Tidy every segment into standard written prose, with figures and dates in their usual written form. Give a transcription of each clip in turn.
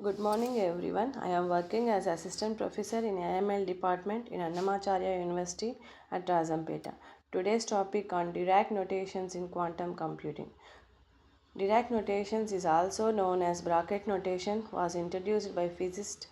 Good morning everyone. I am working as assistant professor in AML department in Annamacharya University at Rajampeta. Today's topic on Dirac notations in quantum computing. Dirac notations is also known as bracket notation was introduced by physicist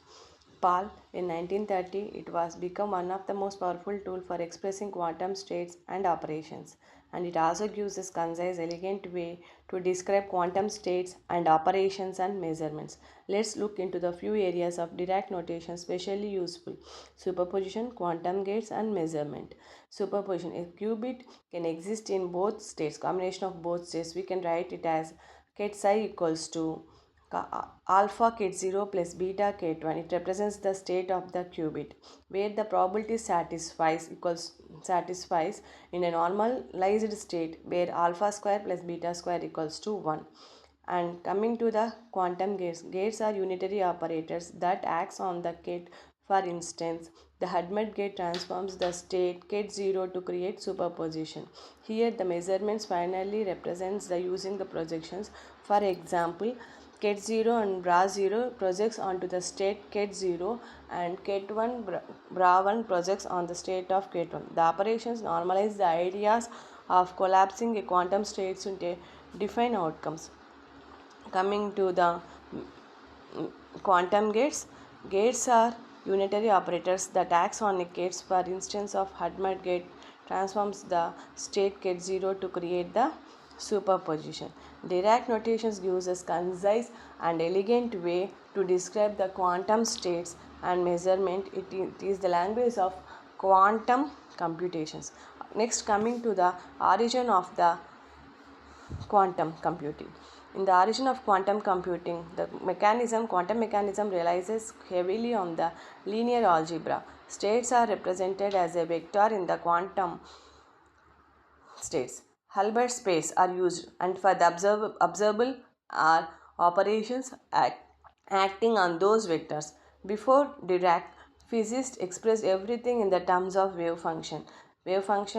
Paul in 1930. It was become one of the most powerful tool for expressing quantum states and operations, and it also gives us concise elegant way to describe quantum states and operations and measurements. Let's look into the few areas of Dirac notation especially useful: superposition, quantum gates, and measurement. Superposition: a qubit can exist in both states, combination of both states. We can write it as ket psi equals to alpha ket 0 plus beta ket 1. It represents the state of the qubit where the probability satisfies in a normalized state where alpha square plus beta square equals to 1. And coming to the quantum gates, gates are unitary operators that acts on the gate. For instance, the Hadamard gate transforms the state ket 0 to create superposition. Here the measurements finally represents the using the projections. For example, ket 0 and bra 0 projects onto the state ket 0, and ket 1 bra 1 projects on the state of ket 1. The operations normalize the ideas of collapsing a quantum states into defined outcomes. Coming to the quantum gates, gates are unitary operators that acts on a gates. For instance of Hadamard gate transforms the state ket 0 to create the superposition. Dirac notations gives us concise and elegant way to describe the quantum states and measurement. It is the language of quantum computations. Next, coming to the origin of the quantum computing. In the origin of quantum computing, the quantum mechanism relies heavily on the linear algebra. States are represented as a vector in the quantum states. Hilbert space are used, and for the observable are operations acting on those vectors. Before Dirac, physicists expressed everything in the terms of wave function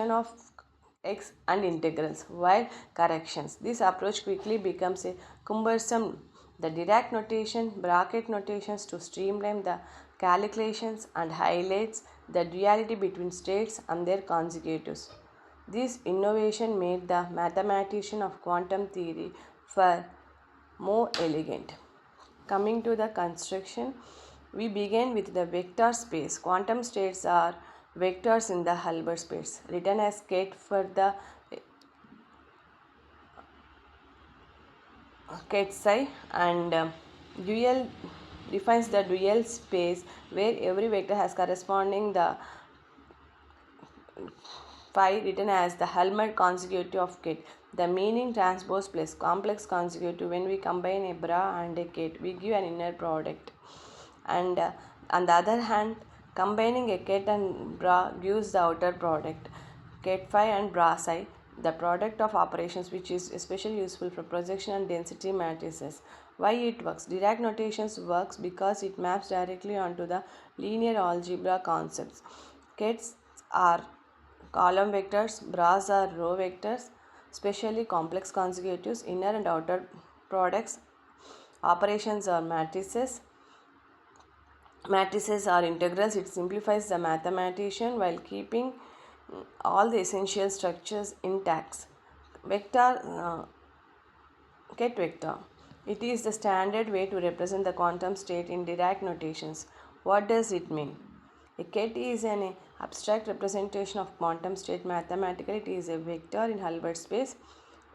of x and integrals, while corrections. This approach quickly becomes a cumbersome. The Dirac notation, bracket notations to streamline the calculations and highlights the duality between states and their consecutives. This innovation made the mathematician of quantum theory far more elegant. Coming to the construction, we begin with the vector space. Quantum states are vectors in the Hilbert space, written as ket for the ket psi, and dual defines the dual space where every vector has corresponding the phi, written as the Hilbert consecutive of ket. The meaning transpose plus complex consecutive. When we combine a bra and a ket, we give an inner product. And on the other hand, combining a ket and bra gives the outer product, ket phi and bra psi, the product of operations, which is especially useful for projection and density matrices. Why it works? Dirac notations works because it maps directly onto the linear algebra concepts. Kets are column vectors, bras are row vectors, especially complex consecutives, inner and outer products. Operations are matrices. Matrices are integrals. It simplifies the mathematician while keeping all the essential structures intact. Vector, ket vector. It is the standard way to represent the quantum state in Dirac notations. What does it mean? A ket is an abstract representation of quantum state. Mathematically, it is a vector in Hilbert space,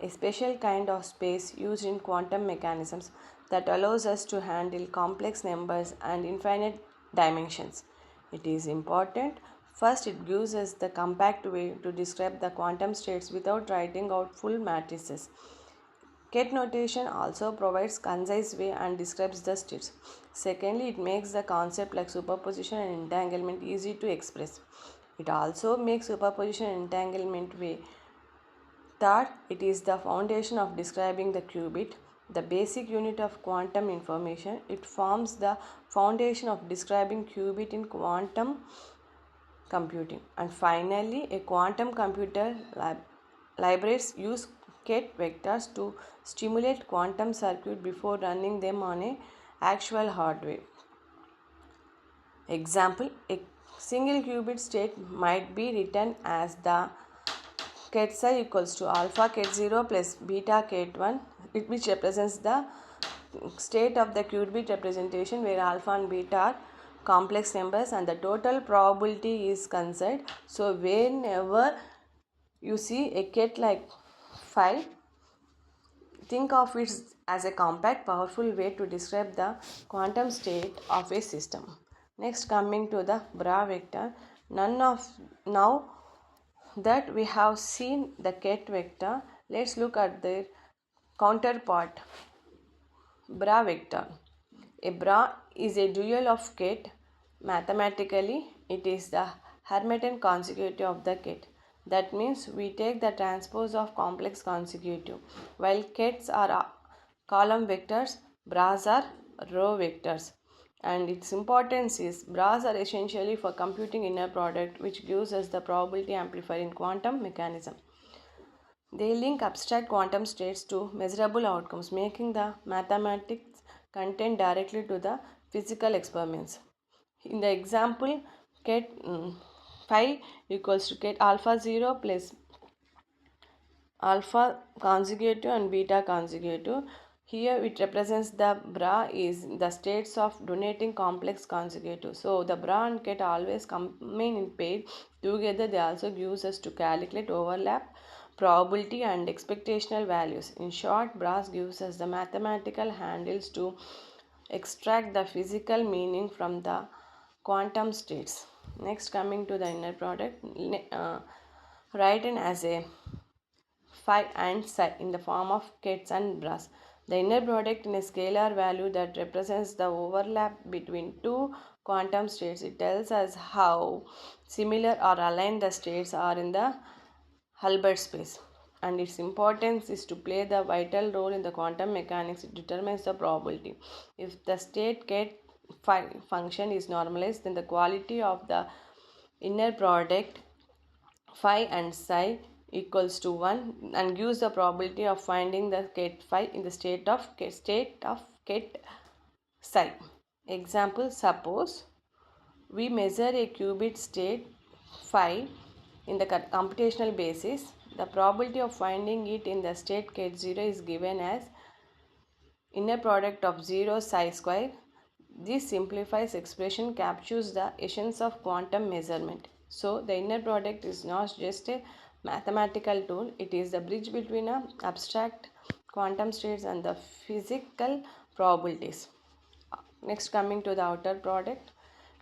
a special kind of space used in quantum mechanisms that allows us to handle complex numbers and infinite dimensions. It is important. First, it gives us the compact way to describe the quantum states without writing out full matrices. Ket notation also provides concise way and describes the states. Secondly, it makes the concept like superposition and entanglement easy to express. It also makes superposition and entanglement way. Third, it is the foundation of describing the qubit, the basic unit of quantum information. It forms the foundation of describing qubit in quantum computing. And finally, a quantum computer libraries use ket vectors to stimulate quantum circuit before running them on a actual hardware. Example, a single qubit state might be written as the ket psi equals to alpha ket 0 plus beta ket 1, which represents the state of the qubit representation where alpha and beta are complex numbers and the total probability is considered. So whenever you see a ket like phi, think of it as a compact, powerful way to describe the quantum state of a system. Next, coming to the bra vector. Now that we have seen the ket vector, let's look at their counterpart, bra vector. A bra is a dual of ket. Mathematically, it is the Hermitian consecutive of the ket. That means we take the transpose of complex consecutive. While kets are column vectors, bras are row vectors. And its importance is bras are essentially for computing inner product, which gives us the probability amplifier in quantum mechanism. They link abstract quantum states to measurable outcomes, making the mathematics content directly to the physical experiments. In the example, ket phi equals to ket alpha 0 plus alpha consecutive and beta consecutive. Here it represents the bra is the states of donating complex consecutive. So the bra and ket always combine in pair together. They also gives us to calculate overlap, probability and expectational values. In short, bras gives us the mathematical handles to extract the physical meaning from the quantum states. Next, coming to the inner product, written as a phi and psi in the form of kets and bras. The inner product in a scalar value that represents the overlap between two quantum states. It tells us how similar or aligned the states are in the Hilbert space. And its importance is to play the vital role in the quantum mechanics. It determines the probability. If the state ket phi function is normalized, then the quality of the inner product phi and psi equals to 1 and gives the probability of finding the ket phi in the state of ket psi. Example, suppose we measure a qubit state phi in the computational basis. The probability of finding it in the state ket 0 is given as inner product of 0 psi square. This simplifies expression captures the essence of quantum measurement. So the inner product is not just a mathematical tool, it is the bridge between abstract quantum states and the physical probabilities. Next, coming to the outer product,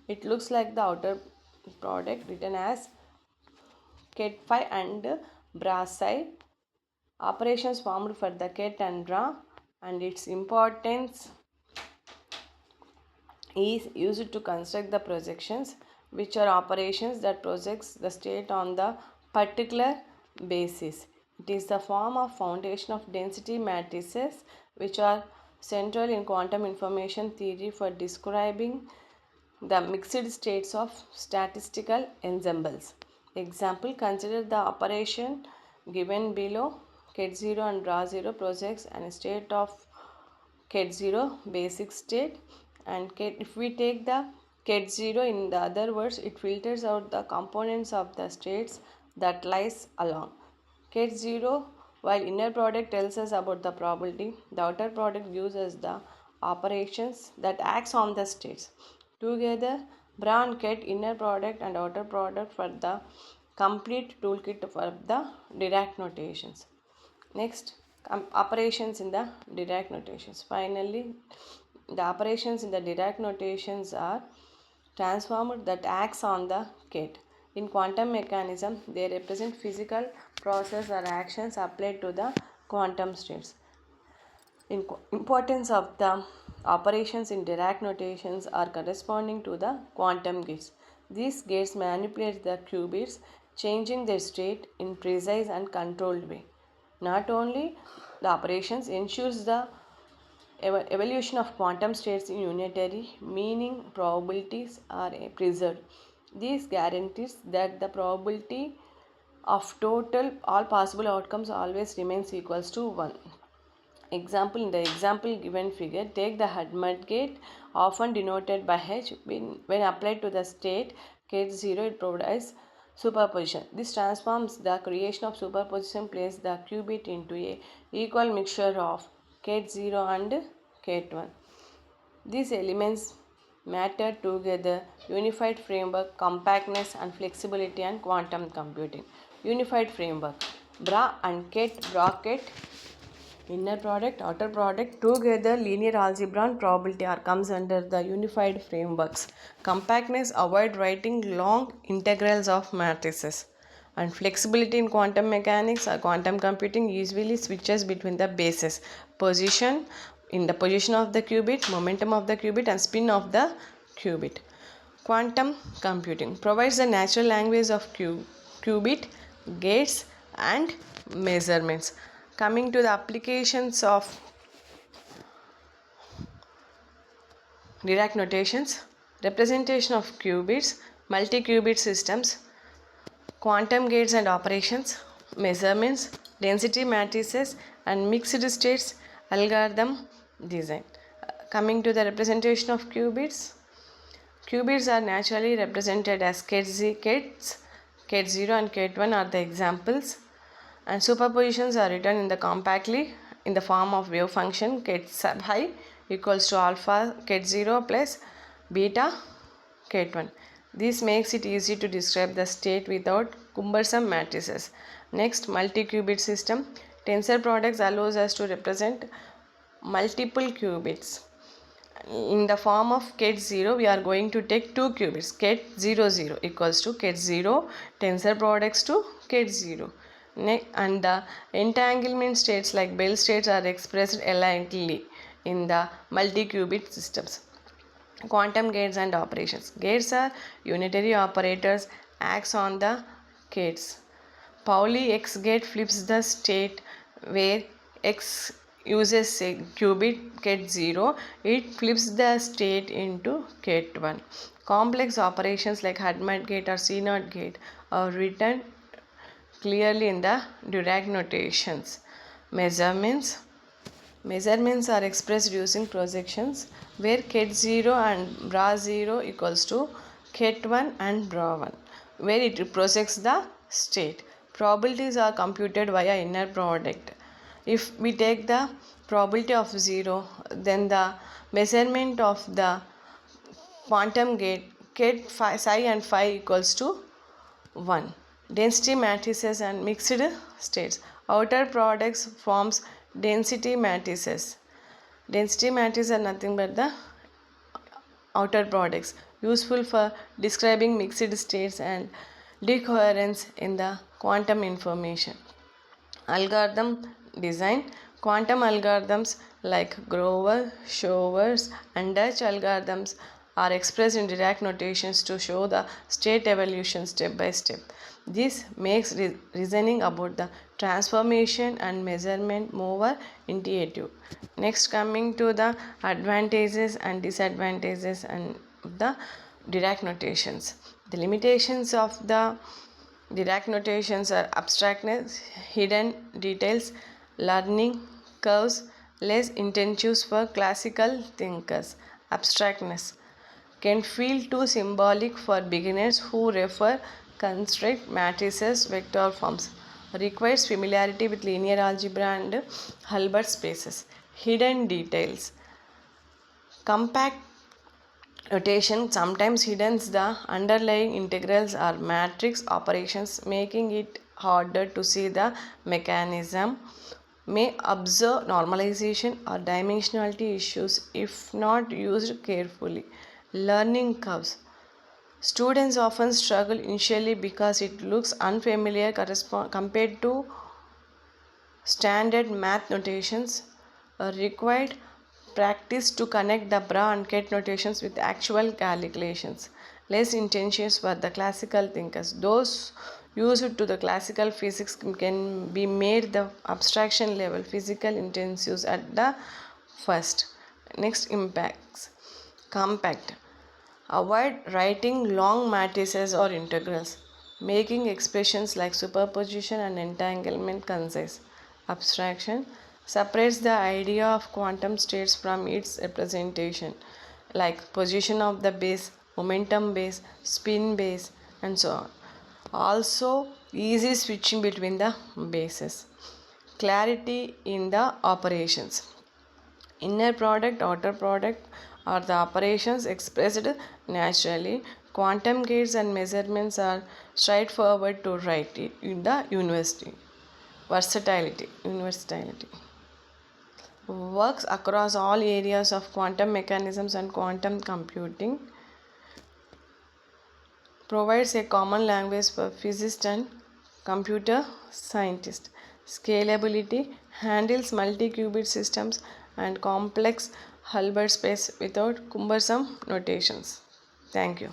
it looks like the outer product written as ket phi and bra psi. Operations formed for the ket and bra, and its importance is used to construct the projections, which are operations that projects the state on the particular basis. It is the form of foundation of density matrices, which are central in quantum information theory for describing the mixed states of statistical ensembles. Example, consider the operation given below. Ket 0 and bra 0 projects and state of ket 0 basic state, and if we take the ket 0, in the other words, it filters out the components of the states that lies along ket 0. While inner product tells us about the probability, the outer product gives us the operations that acts on the states. Together, bra and ket, inner product and outer product, for the complete toolkit for the Dirac notations. Next, operations in the Dirac notations. Finally, the operations in the Dirac notations are transformer that acts on the ket. In quantum mechanism, they represent physical process or actions applied to the quantum states. Importance of the operations in Dirac notations are corresponding to the quantum gates. These gates manipulate the qubits, changing their state in precise and controlled way. Not only the operations ensures the evolution of quantum states in unitary, meaning probabilities are preserved. This guarantees that the probability of total all possible outcomes always remains equals to 1. Example, in the example given figure, take the Hadamard gate, often denoted by H. When applied to the state gate 0, it provides superposition. This transforms the creation of superposition, place the qubit into a equal mixture of gate 0 and gate 1. These elements matter together: unified framework, compactness and flexibility, and quantum computing. Unified framework. Bra and Ket bracket, inner product, outer product, together linear algebra and probability are comes under the unified frameworks. Compactness, avoid writing long integrals of matrices. And flexibility in quantum mechanics or quantum computing usually switches between the bases. Position, in the position of the qubit, momentum of the qubit and spin of the qubit. Quantum computing provides the natural language of qubit, gates and measurements. Coming to the applications of Dirac notations, representation of qubits, multi-qubit systems, quantum gates and operations, measurements, density matrices and mixed states, algorithm design. Coming to the representation of qubits, qubits are naturally represented as gates, gate 0 and gate 1 are the examples, and superpositions are written in the compactly in the form of wave function gate sub I equals to alpha gate 0 plus beta gate 1. This makes it easy to describe the state without cumbersome matrices. Next, multi-qubit system. Tensor products allows us to represent multiple qubits. In the form of gate 0, we are going to take two qubits. Gate 0 0 equals to gate 0 tensor products to gate 0. And the entanglement states like Bell states are expressed alliantly in the multi-qubit systems. Quantum gates and operations. Gates are unitary operators, acts on the gates. Pauli X gate flips the state where X uses a qubit gate 0, it flips the state into gate 1. Complex operations like Hadamard gate or CNOT gate are written clearly in the Dirac notations. Measurements are expressed using projections where ket 0 and bra 0 equals to ket 1 and bra 1, where it projects the state. Probabilities are computed via inner product. If we take the probability of 0, then the measurement of the quantum gate ket psi and phi equals to 1. Density matrices and mixed states. Outer products forms density matrices. Density matrices are nothing but the outer products, useful for describing mixed states and decoherence in the quantum information. Algorithm design. Quantum algorithms like Grover, Showers and Dutch algorithms are expressed in Dirac notations to show the state evolution step by step. This makes reasoning about the transformation and measurement more intuitive. Next, coming to the advantages and disadvantages and the Dirac notations. The limitations of the Dirac notations are abstractness, hidden details, learning curves, less intensive for classical thinkers. Abstractness can feel too symbolic for beginners who refer construct matrices vector forms. Requires familiarity with linear algebra and Hilbert spaces. Hidden details. Compact notation sometimes hiddens the underlying integrals or matrix operations, making it harder to see the mechanism. May observe normalization or dimensionality issues if not used carefully. Learning curves. Students often struggle initially because it looks unfamiliar compared to standard math notations. Required practice to connect the bra and ket notations with actual calculations. Less intentions for the classical thinkers. Those used to the classical physics can be made the abstraction level physical intensives at the first. Next, impacts. Compact. Avoid writing long matrices or integrals, making expressions like superposition and entanglement concise. Abstraction. separates the idea of quantum states from its representation, like position of the base, momentum base, spin base, and so on. Also, easy switching between the bases. Clarity in the operations. Inner product, outer product are the operations expressed naturally. Quantum gates and measurements are straightforward to write it in the university. Versatility works across all areas of quantum mechanisms and quantum computing, provides a common language for physicists and computer scientists. Scalability handles multi-qubit systems and complex Hilbert space without cumbersome notations. Thank you.